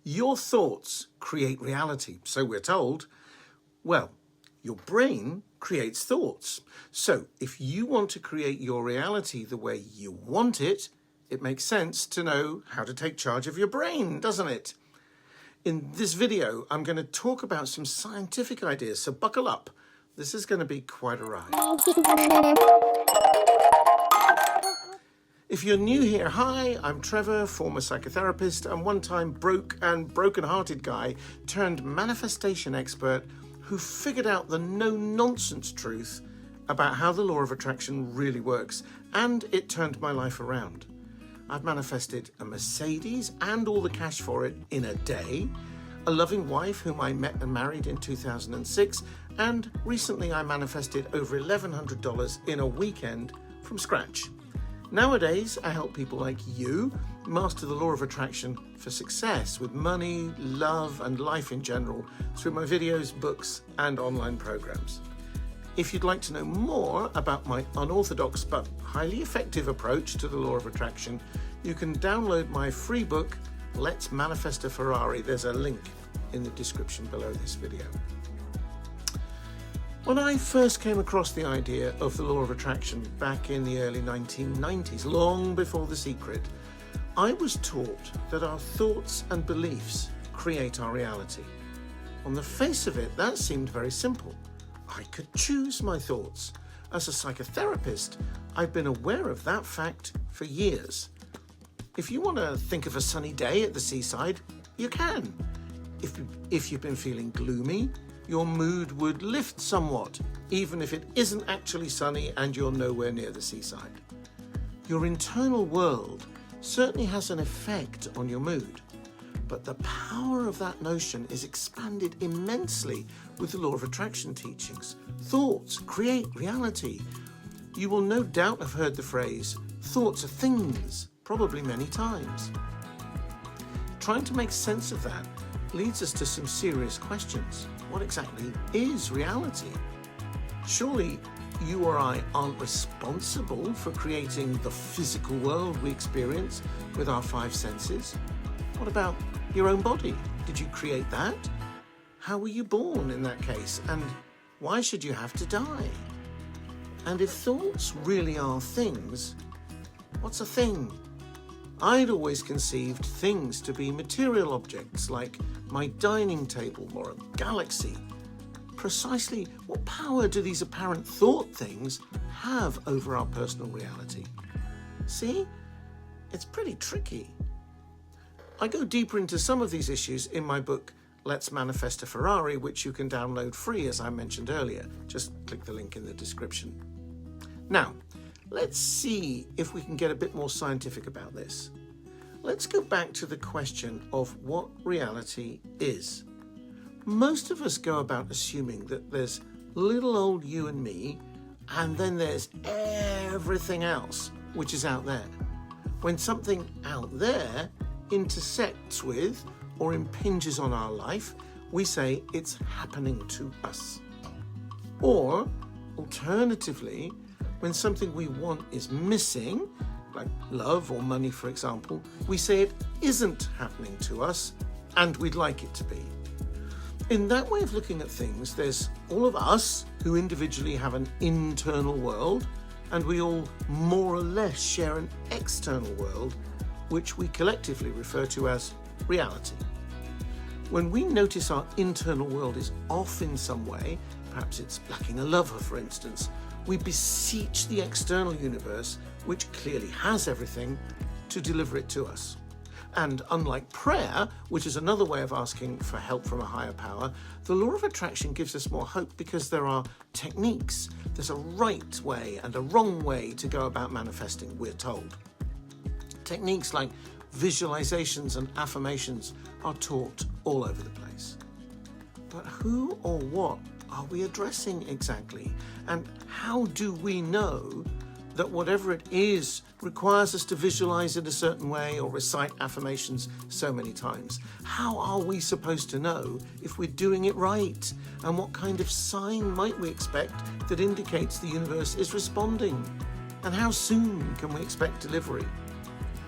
Your thoughts create reality, so we're told. Well, your brain creates thoughts. So if you want to create your reality the way you want it, it makes sense to know how to take charge of your brain, doesn't it? In this video, I'm going to talk about some scientific ideas, so buckle up. This is going to be quite a ride. If you're new here, hi, I'm Trevor, former psychotherapist and one-time broken-hearted guy turned manifestation expert who figured out the no-nonsense truth about how the law of attraction really works, and it turned my life around. I've manifested a Mercedes and all the cash for it in a day, a loving wife whom I met and married in 2006, and recently I manifested over $1,100 in a weekend from scratch. Nowadays, I help people like you master the law of attraction for success with money, love, and life in general through my videos, books, and online programs. If you'd like to know more about my unorthodox but highly effective approach to the law of attraction, you can download my free book, Let's Manifest a Ferrari. There's a link in the description below this video. When I first came across the idea of the law of attraction back in the early 1990s, long before The Secret, I was taught that our thoughts and beliefs create our reality. On the face of it, that seemed very simple. I could choose my thoughts. As a psychotherapist, I've been aware of that fact for years. If you want to think of a sunny day at the seaside, you can. If you've been feeling gloomy, your mood would lift somewhat, even if it isn't actually sunny and you're nowhere near the seaside. Your internal world certainly has an effect on your mood, but the power of that notion is expanded immensely with the law of attraction teachings. Thoughts create reality. You will no doubt have heard the phrase, thoughts are things, probably many times. Trying to make sense of that leads us to some serious questions. What exactly is reality? Surely you or I aren't responsible for creating the physical world we experience with our five senses. What about your own body? Did you create that? How were you born in that case? And why should you have to die? And if thoughts really are things, what's a thing? I'd always conceived things to be material objects like my dining table or a galaxy. Precisely what power do these apparent thought things have over our personal reality? See, it's pretty tricky. I go deeper into some of these issues in my book, Let's Manifest a Ferrari, which you can download free, as I mentioned earlier. Just click the link in the description. Now, let's see if we can get a bit more scientific about this. Let's go back to the question of what reality is. Most of us go about assuming that there's little old you and me, and then there's everything else which is out there. When something out there intersects with or impinges on our life, we say it's happening to us. Or, alternatively, when something we want is missing, like love or money, for example, we say it isn't happening to us and we'd like it to be. In that way of looking at things, there's all of us who individually have an internal world, and we all more or less share an external world, which we collectively refer to as reality. When we notice our internal world is off in some way, perhaps it's lacking a lover, for instance, we beseech the external universe, which clearly has everything, to deliver it to us. And unlike prayer, which is another way of asking for help from a higher power, the law of attraction gives us more hope because there are techniques. There's a right way and a wrong way to go about manifesting, we're told. Techniques like visualizations and affirmations are taught all over the place. But who or what are we addressing exactly? And how do we know that whatever it is requires us to visualize it a certain way or recite affirmations so many times? How are we supposed to know if we're doing it right? And what kind of sign might we expect that indicates the universe is responding? And how soon can we expect delivery?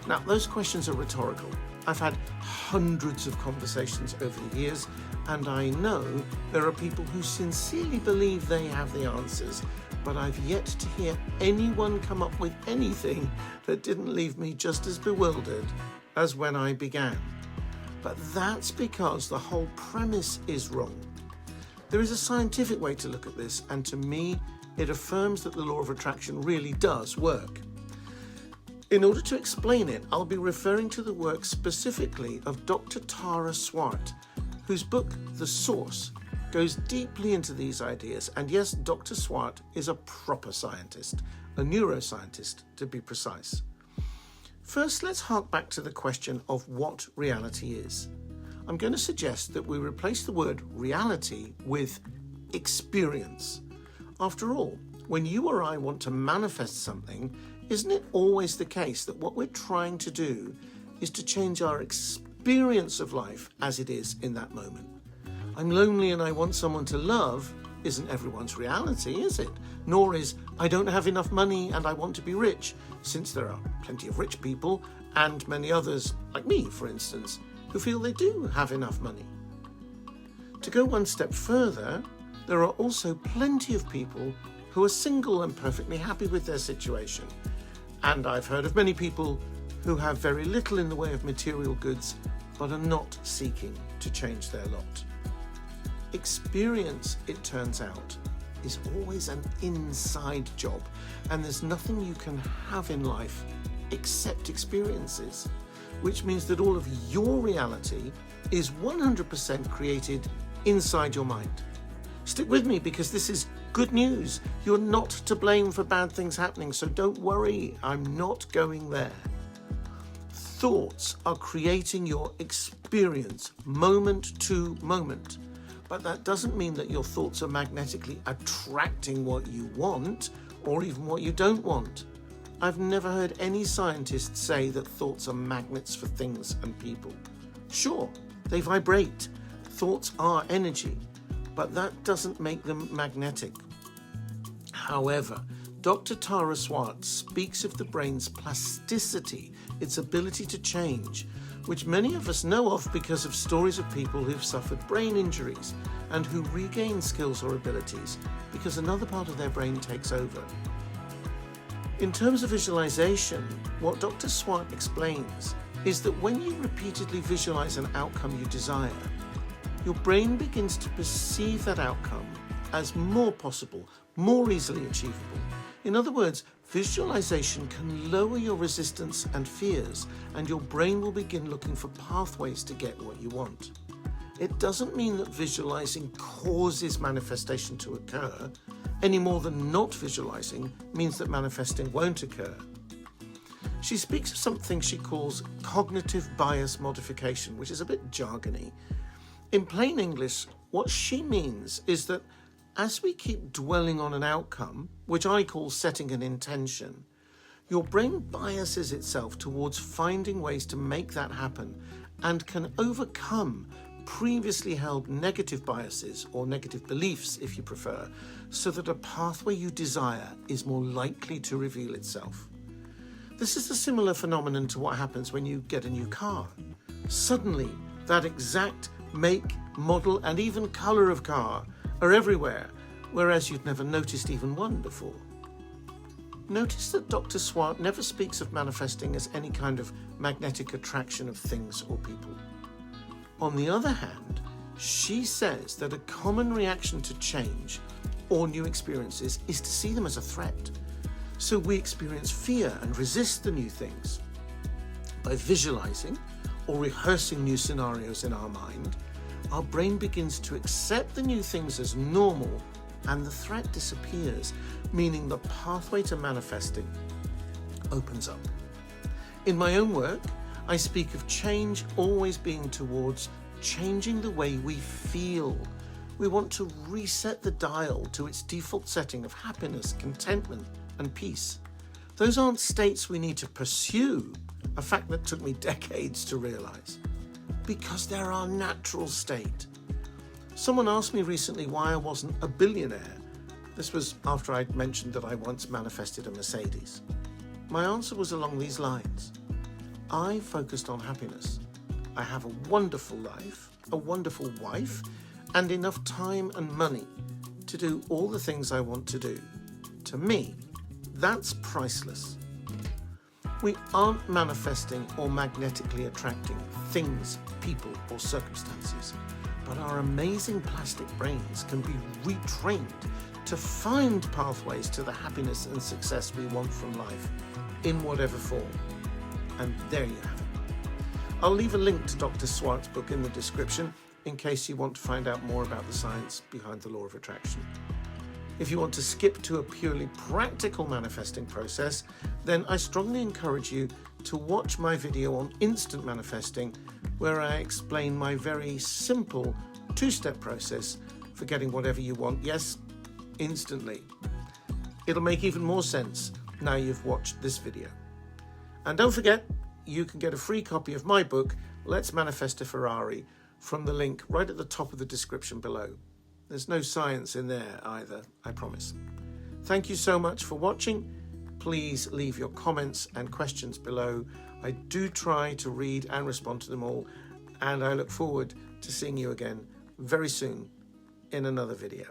Now, those questions are rhetorical. I've had hundreds of conversations over the years, and I know there are people who sincerely believe they have the answers, but I've yet to hear anyone come up with anything that didn't leave me just as bewildered as when I began. But that's because the whole premise is wrong. There is a scientific way to look at this, and to me, it affirms that the law of attraction really does work. In order to explain it, I'll be referring to the work specifically of Dr. Tara Swart, whose book, The Source, goes deeply into these ideas. And yes, Dr. Swart is a proper scientist, a neuroscientist to be precise. First, let's hark back to the question of what reality is. I'm going to suggest that we replace the word reality with experience. After all, when you or I want to manifest something, isn't it always the case that what we're trying to do is to change our experience of life as it is in that moment? I'm lonely and I want someone to love isn't everyone's reality, is it? Nor is I don't have enough money and I want to be rich, since there are plenty of rich people and many others, like me for instance, who feel they do have enough money. To go one step further, there are also plenty of people who are single and perfectly happy with their situation. And I've heard of many people who have very little in the way of material goods, but are not seeking to change their lot. Experience, it turns out, is always an inside job, and there's nothing you can have in life except experiences, which means that all of your reality is 100% created inside your mind. Stick with me because this is good news. You're not to blame for bad things happening, so don't worry, I'm not going there. Thoughts are creating your experience moment to moment. But that doesn't mean that your thoughts are magnetically attracting what you want or even what you don't want. I've never heard any scientist say that thoughts are magnets for things and people. Sure, they vibrate. Thoughts are energy, but that doesn't make them magnetic. However, Dr. Tara Swart speaks of the brain's plasticity, its ability to change, which many of us know of because of stories of people who've suffered brain injuries and who regain skills or abilities because another part of their brain takes over. In terms of visualization, what Dr. Swart explains is that when you repeatedly visualize an outcome you desire, your brain begins to perceive that outcome as more possible, more easily achievable. In other words, visualization can lower your resistance and fears, and your brain will begin looking for pathways to get what you want. It doesn't mean that visualizing causes manifestation to occur, any more than not visualizing means that manifesting won't occur. She speaks of something she calls cognitive bias modification, which is a bit jargony. In plain English, what she means is that as we keep dwelling on an outcome, which I call setting an intention, your brain biases itself towards finding ways to make that happen and can overcome previously held negative biases or negative beliefs, if you prefer, so that a pathway you desire is more likely to reveal itself. This is a similar phenomenon to what happens when you get a new car. Suddenly, that exact make, model, and even colour of car are everywhere, whereas you'd never noticed even one before. Notice that Dr. Swart never speaks of manifesting as any kind of magnetic attraction of things or people. On the other hand, she says that a common reaction to change or new experiences is to see them as a threat. So we experience fear and resist the new things. By visualizing or rehearsing new scenarios in our mind, our brain begins to accept the new things as normal and the threat disappears, meaning the pathway to manifesting opens up. In my own work, I speak of change always being towards changing the way we feel. We want to reset the dial to its default setting of happiness, contentment, and peace. Those aren't states we need to pursue, a fact that took me decades to realize, because they're our natural state. Someone asked me recently why I wasn't a billionaire. This was after I'd mentioned that I once manifested a Mercedes. My answer was along these lines. I focused on happiness, I have a wonderful life, a wonderful wife, and enough time and money to do all the things I want to do. To me, that's priceless. We aren't manifesting or magnetically attracting things, people, or circumstances, but our amazing plastic brains can be retrained to find pathways to the happiness and success we want from life, in whatever form. And there you have it. I'll leave a link to Dr. Swart's book in the description in case you want to find out more about the science behind the law of attraction. If you want to skip to a purely practical manifesting process, then I strongly encourage you to watch my video on instant manifesting, where I explain my very simple two-step process for getting whatever you want, yes, instantly. It'll make even more sense now you've watched this video. And don't forget, you can get a free copy of my book, Let's Manifest a Ferrari, from the link right at the top of the description below. There's no science in there either, I promise. Thank you so much for watching. Please leave your comments and questions below. I do try to read and respond to them all, and I look forward to seeing you again very soon in another video.